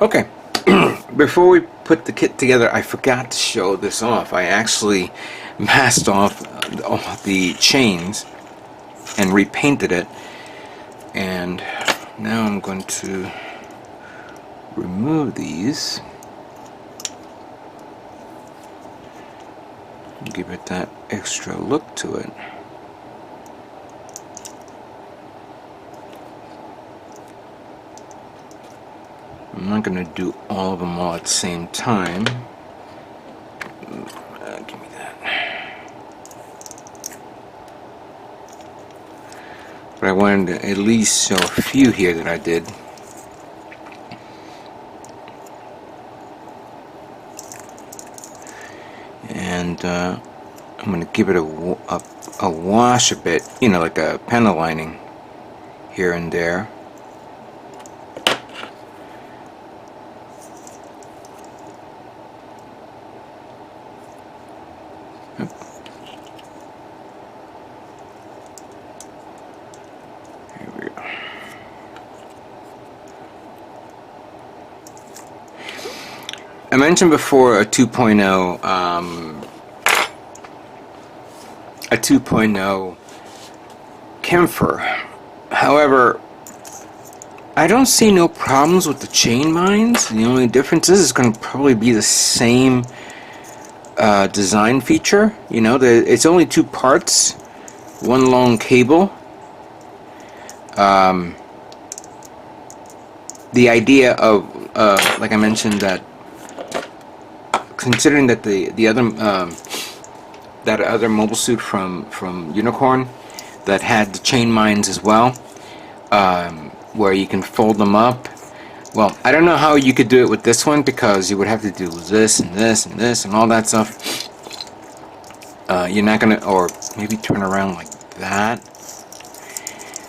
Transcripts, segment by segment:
Okay, before we put the kit together, I forgot to show this off. I actually masked off all the chains and repainted it, and now I'm going to remove these, give it that extra look to it. I'm not going to do all of them all at the same time. Give me that. But I wanted to at least show a few here that I did. And I'm going to give it a wash a bit, you know, like a panel lining here and there. I mentioned before a 2.0 Kempfer. However, I don't see no problems with the chain mines. The only difference is it's going to probably be the same design feature. You know, it's only two parts, one long cable. The idea of, like I mentioned, that considering that the other that other mobile suit from Unicorn that had the chain mines as well, where you can fold them up. Well, I don't know how you could do it with this one, because you would have to do this and this and this and all that stuff. You're not gonna, or maybe turn around like that.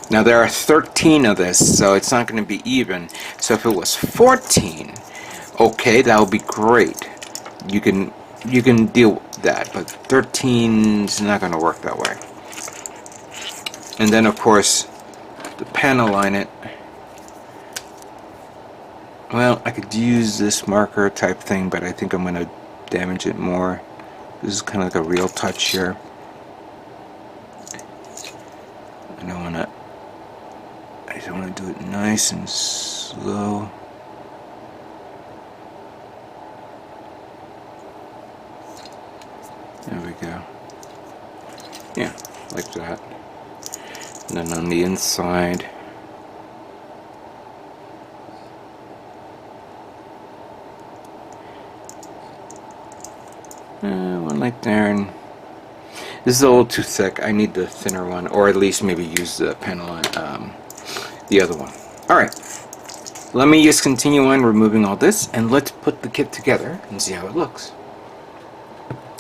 Now there are 13 of this, so it's not going to be even. So if it was 14, okay, that would be great. You can deal with that, but 13 is not going to work that way. And then of course the panel line it. Well, I could use this marker type thing, but I think I'm going to damage it more. This is kind of like a real touch here. I just want to do it nice and slow. There we go. Yeah, like that. And then on the inside, one like there, and this is a little too thick. I need the thinner one, or at least maybe use the panel on the other one. Alright, let me just continue on removing all this, and let's put the kit together and see how it looks.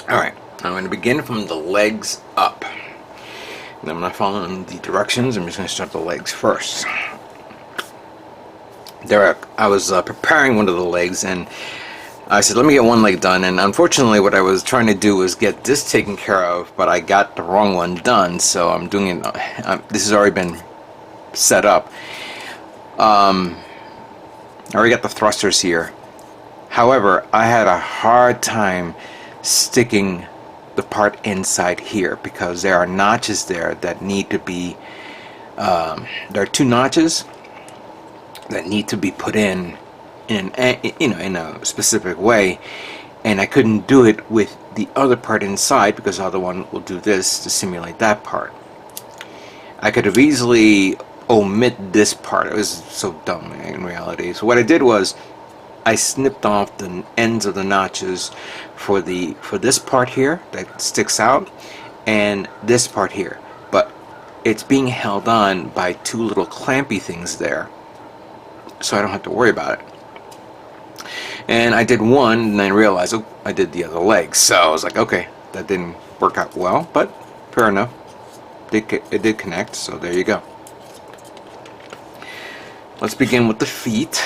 Alright, I'm going to begin from the legs up. And I'm not following the directions, I'm just going to start the legs first. There, I was preparing one of the legs, and I said, let me get one leg done, and unfortunately what I was trying to do was get this taken care of, but I got the wrong one done, so I'm doing it, this has already been set up. I already got the thrusters here. However, I had a hard time sticking the part inside here, because there are notches there that need to be, there are two notches that need to be put in a specific way, and I couldn't do it with the other part inside, because the other one will do this to simulate that part. I could have easily omit this part. It was so dumb in reality. So what I did was I snipped off the ends of the notches for this part here that sticks out, and this part here, but it's being held on by two little clampy things there, so I don't have to worry about it. And I did one, and then I realized, oh, I did the other leg. So I was like, okay, that didn't work out well, but fair enough. It did connect, so there you go. Let's begin with the feet.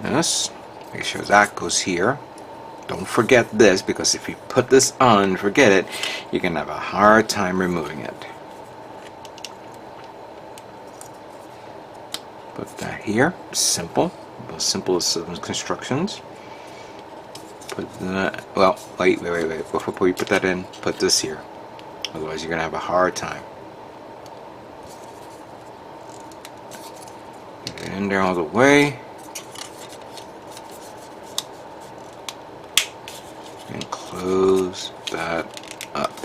Yes, make sure that goes here. Don't forget this, because if you put this on and forget it, you're going to have a hard time removing it. Put that here. Simple. The simplest of constructions. Put that. Well, wait. Before you put that in, put this here. Otherwise, you're gonna have a hard time. Get it in there all the way. And close that up.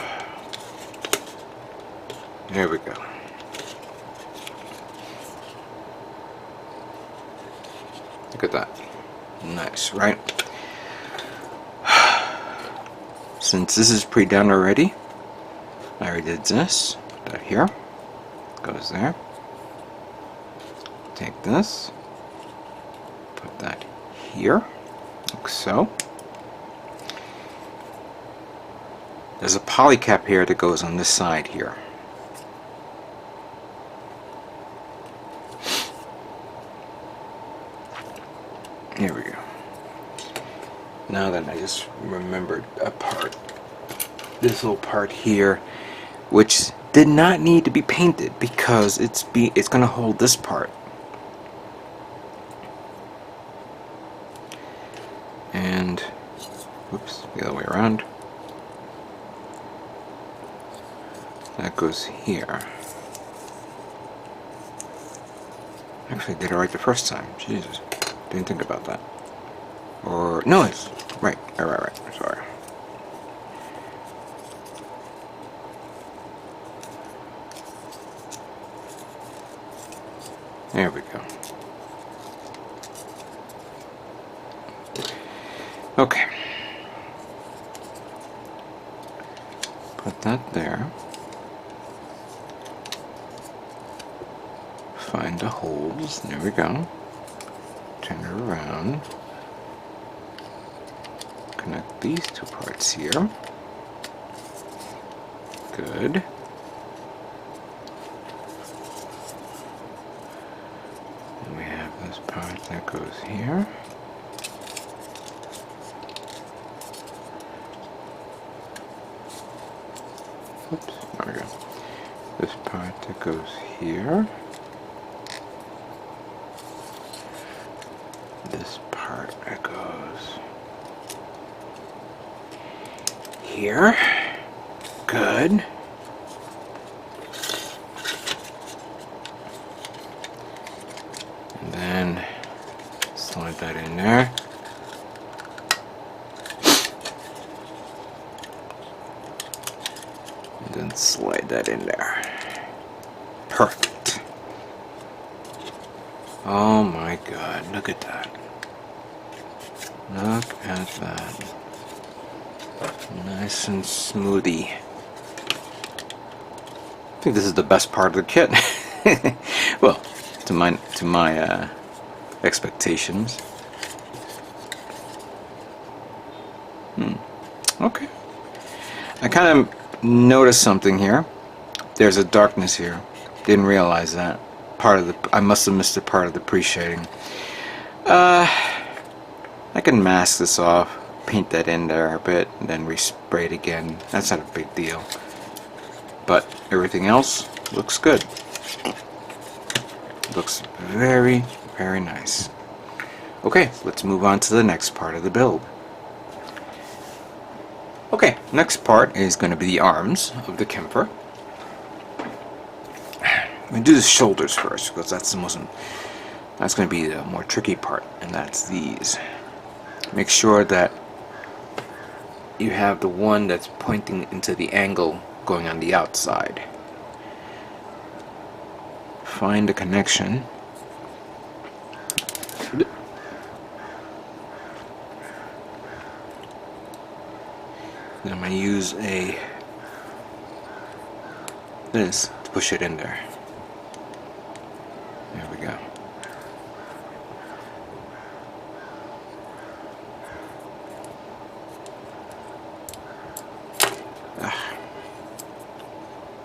There we go. Look at that. Nice, right? Since this is pre-done already, I already did this. That here goes there. Take this, put that here, like so. There's a poly cap here that goes on this side here. Here we go. Now then, I just remembered a part. This little part here, which did not need to be painted because it's going to hold this part. And, whoops, the other way around. That goes here. Actually, I did it right the first time. Jesus. Didn't think about that. Or, no, it's right. Sorry. There we go. Okay. Put that there. Find the holes. There we go. Turn it around. Connect these two parts here. Good. And we have this part that goes here. Oops, there we go. This part that goes here. This part that goes here. Good. And then slide that in there. And then slide that in there. Perfect. Oh my God, look at that. Look at that. Nice and smoothie. I think this is the best part of the kit. Well, to my expectations. Okay. I kind of noticed something here. There's a darkness here. Didn't realize that. I must have missed a part of the pre-shading. I can mask this off, paint that in there a bit, and then respray it again. That's not a big deal. But everything else looks good. Looks very, very nice. Okay, let's move on to the next part of the build. Okay, next part is going to be the arms of the Kempfer. I'm going to do the shoulders first, because that's going to be the more tricky part, and that's these. Make sure that you have the one that's pointing into the angle going on the outside. Find a connection. Then I'm going to use this to push it in there. There we go.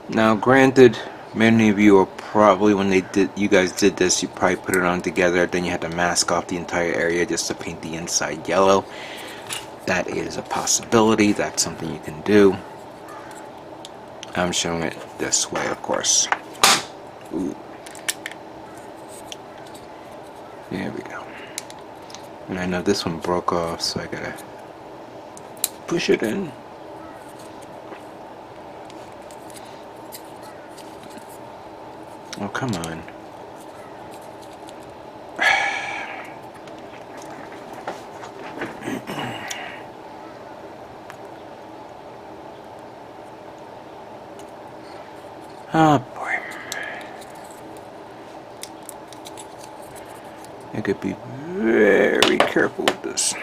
Now, granted, many of you are probably, when you guys did this, you probably put it on together, then you had to mask off the entire area just to paint the inside yellow. That is a possibility. That's something you can do. I'm showing it this way, of course. Ooh. There we go. And I know this one broke off, so I gotta push it in. Oh, come on. Oh boy. I could be very careful with this.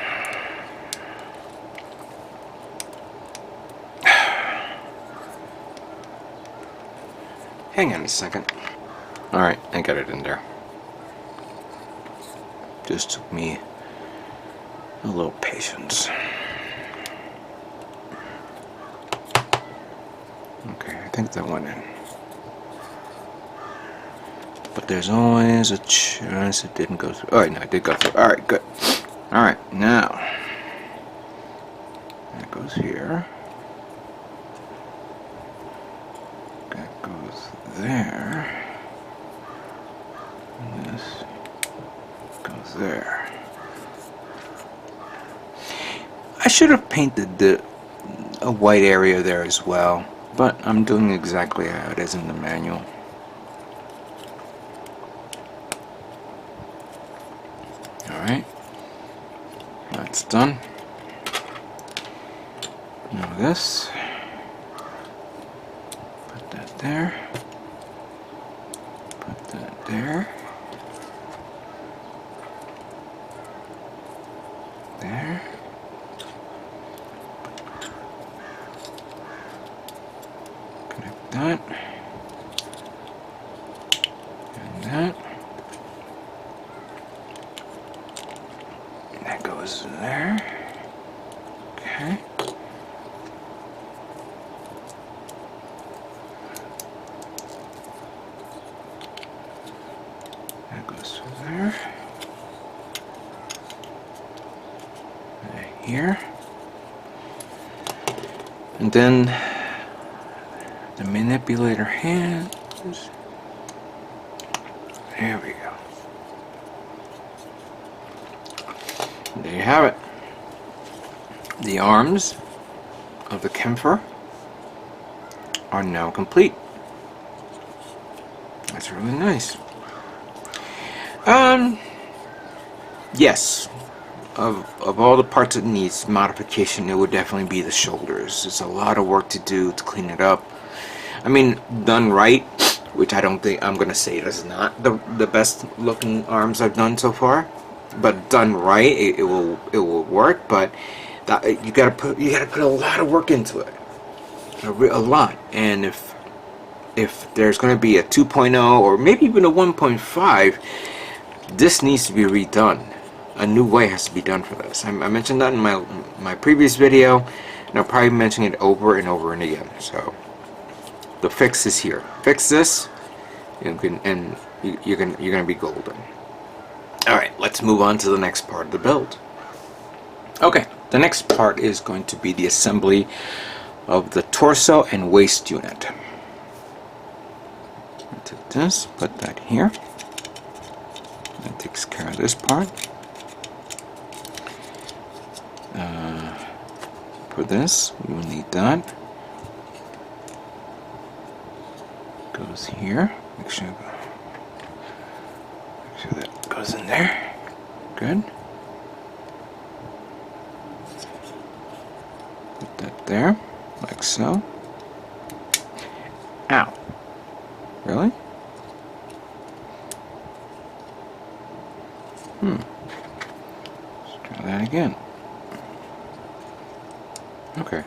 Hang on a second. Alright, I got it in there. Just took me a little patience. Okay, I think that went in. But there's always a chance it didn't go through. Alright, no, it did go through. Alright, good. Alright, now that goes here. That goes there. And this goes there. I should have painted a white area there as well, but I'm doing exactly how it is in the manual. Alright, that's done. Now this, put that there, put that there, there, connect that, and that. That goes there. Okay. That goes through there. Right here. And then the manipulator hands. There we go. There you have it. The arms of the Kempfer are now complete. That's really nice. Yes, of all the parts it needs modification, it would definitely be the shoulders. It's a lot of work to do to clean it up. I mean, done right, which I don't think I'm gonna say it is not the best looking arms I've done so far. But done right, it will work. But you gotta put a lot of work into it, a lot. And if there's gonna be a 2.0 or maybe even a 1.5, this needs to be redone. A new way has to be done for this. I mentioned that in my previous video, and I'll probably mention it over and over and again. So the fix is here. Fix this, and you're gonna be golden. Alright, let's move on to the next part of the build. Okay, the next part is going to be the assembly of the torso and waist unit. I'll take this, put that here. That takes care of this part. For this, we will need that. Goes here. Make sure that goes in there. Good. Put that there, like so. Ow. Really? Let's try that again. Okay.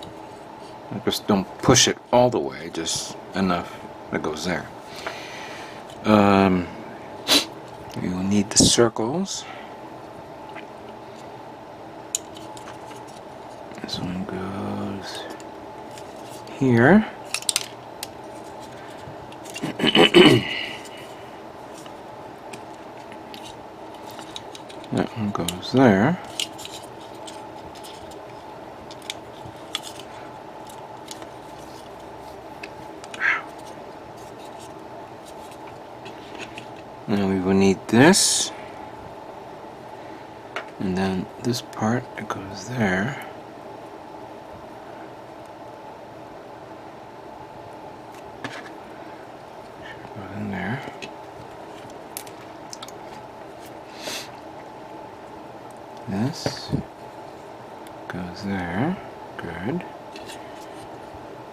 I just don't push it all the way, just enough that goes there. We will need the circles. This one goes here. That one goes there. Now we will need this. this part, it goes there. Go in there. This goes there. Good.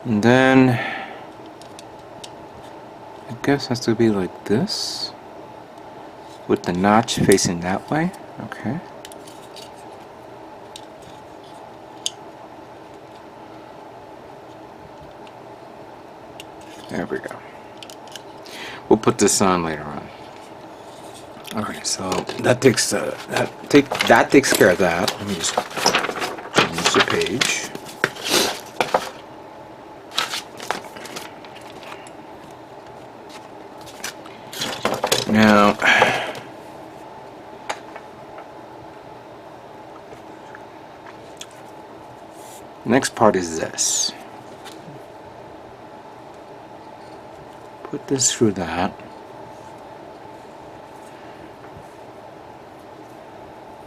And then I guess has to be like this, with the notch facing that way. Okay. There we go. We'll put this on later on. Okay, so that takes that takes care of that. Let me just change the page. Now, next part is this. Put this through that.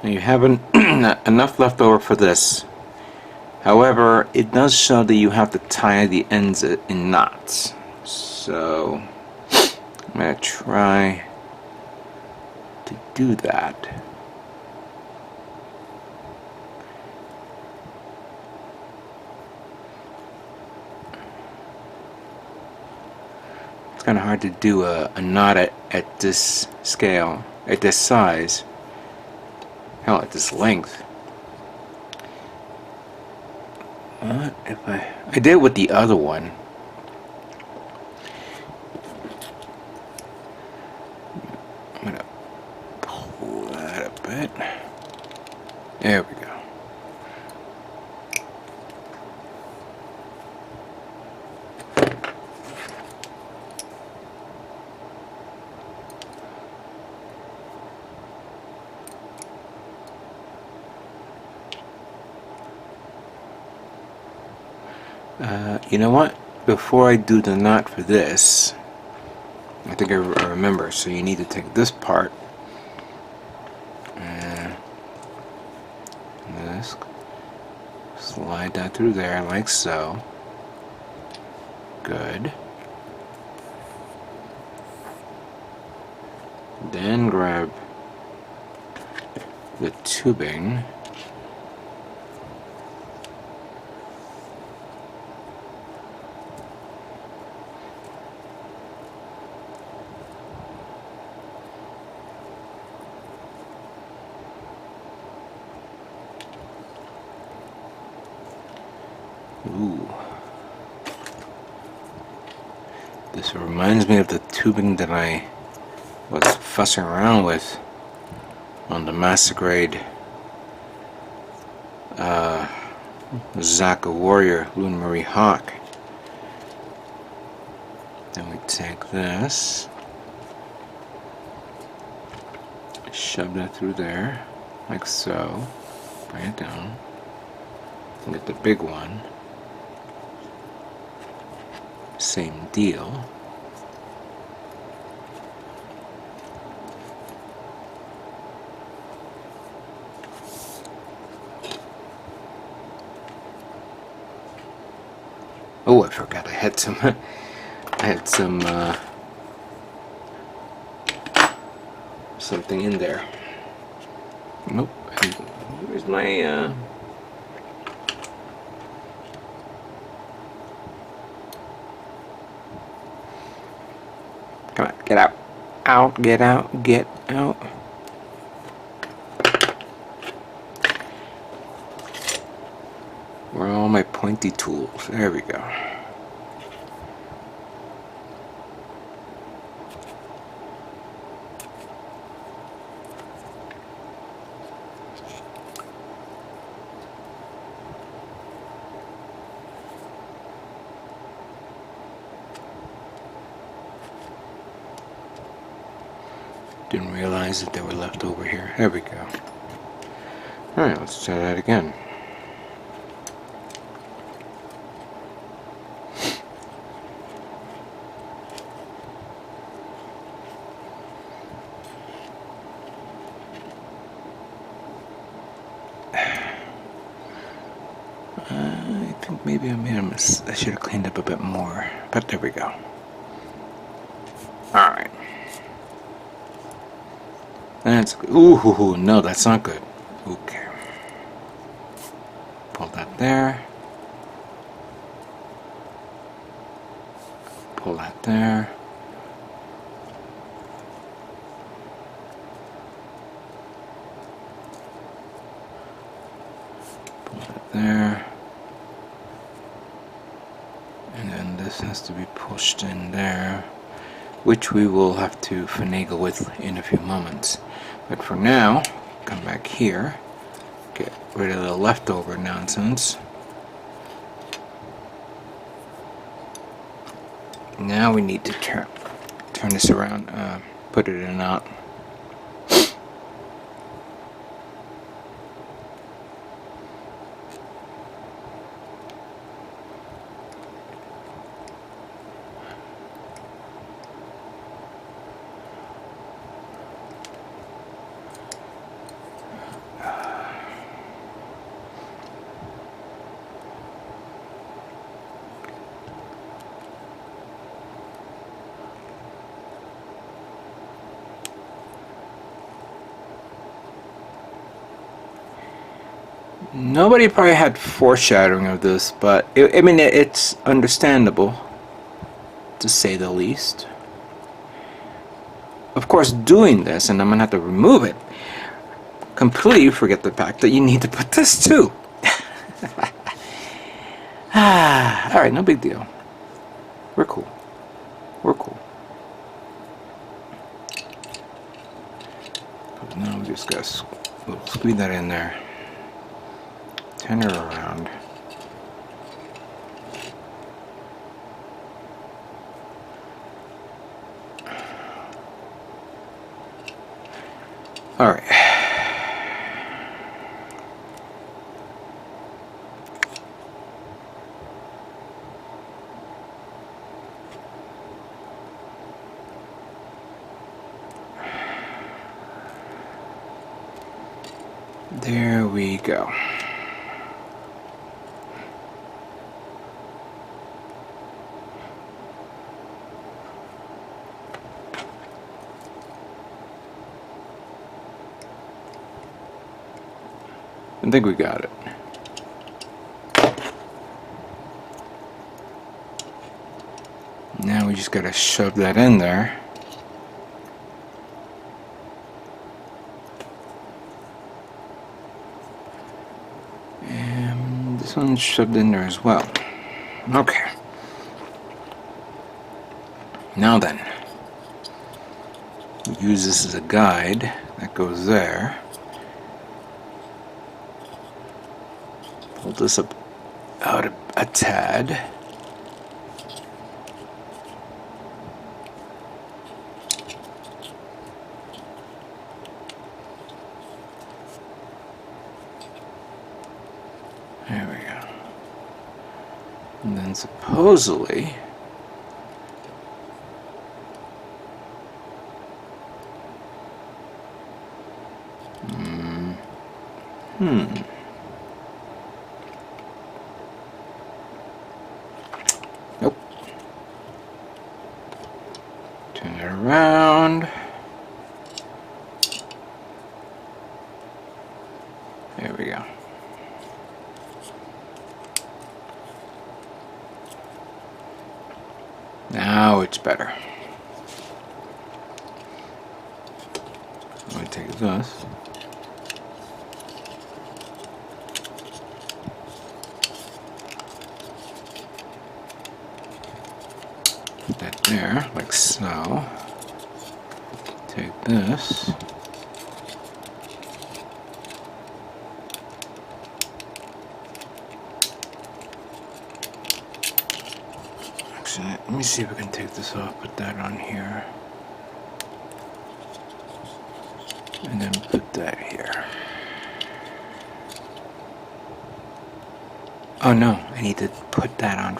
Now you have enough left over for this. However, it does show that you have to tie the ends in knots. So I'm going to try to do that. It's kind of hard to do a knot at this scale, at this size. Hell, at this length. What if I did it with the other one. I'm gonna pull that a bit. There we go. You know what? Before I do the knot for this, I think I remember. So you need to take this part and this, slide that through there like so. Good. Then grab the tubing. Ooh. This reminds me of the tubing that I was fussing around with on the Master Grade Zaka Warrior Luna Marie Hawk. Then we take this, shove that through there like so, bring it down, and get the big one. Same deal. Oh, I forgot I had some something in there. Nope. Where's my come on, get out. Out, get out, get out. Where are all my pointy tools? There we go. Didn't realize that they were left over here. There we go. Alright, let's try that again. maybe I made a mistake. I should have cleaned up a bit more. But there we go. Alright. That's good. Ooh, no, that's not good. Okay. Pull that there. Pull that there. Pull that there. And then this has to be pushed in there, which we will have to finagle with in a few moments. But for now, come back here, get rid of the leftover nonsense. Now we need to turn this around, put it in a knot. Nobody probably had foreshadowing of this, but I mean, it's understandable, to say the least. Of course, doing this, and I'm gonna have to remove it, completely forget the fact that you need to put this too. Alright, no big deal. We're cool. We're cool. But now we just gotta squeeze that in there. Turn her around. All right. There we go. I think we got it. Now we just gotta shove that in there. And this one's shoved in there as well. Okay. Now then, we use this as a guide that goes there. Pull this up out a tad. There we go. And then supposedly Nope. Turn it around. There we go. Now it's better. Let me take this. Put that there, like so. Take this. Actually, let me see if we can take this off, put that on here. And then put that here. Oh no, I need to put that on.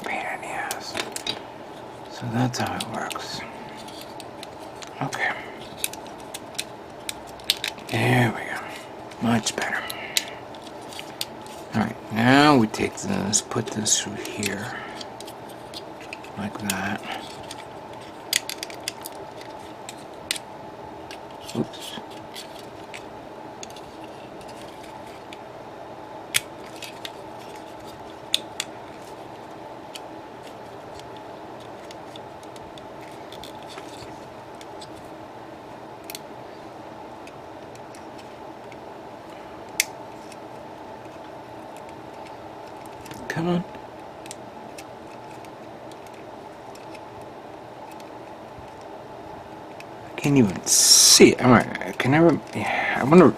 Pain in the ass. So that's how it works. Okay. There we go. Much better. Alright, Now we take this, put this through here, like that. Oops. Come on. I can't even see it. I can never. Yeah, I wonder.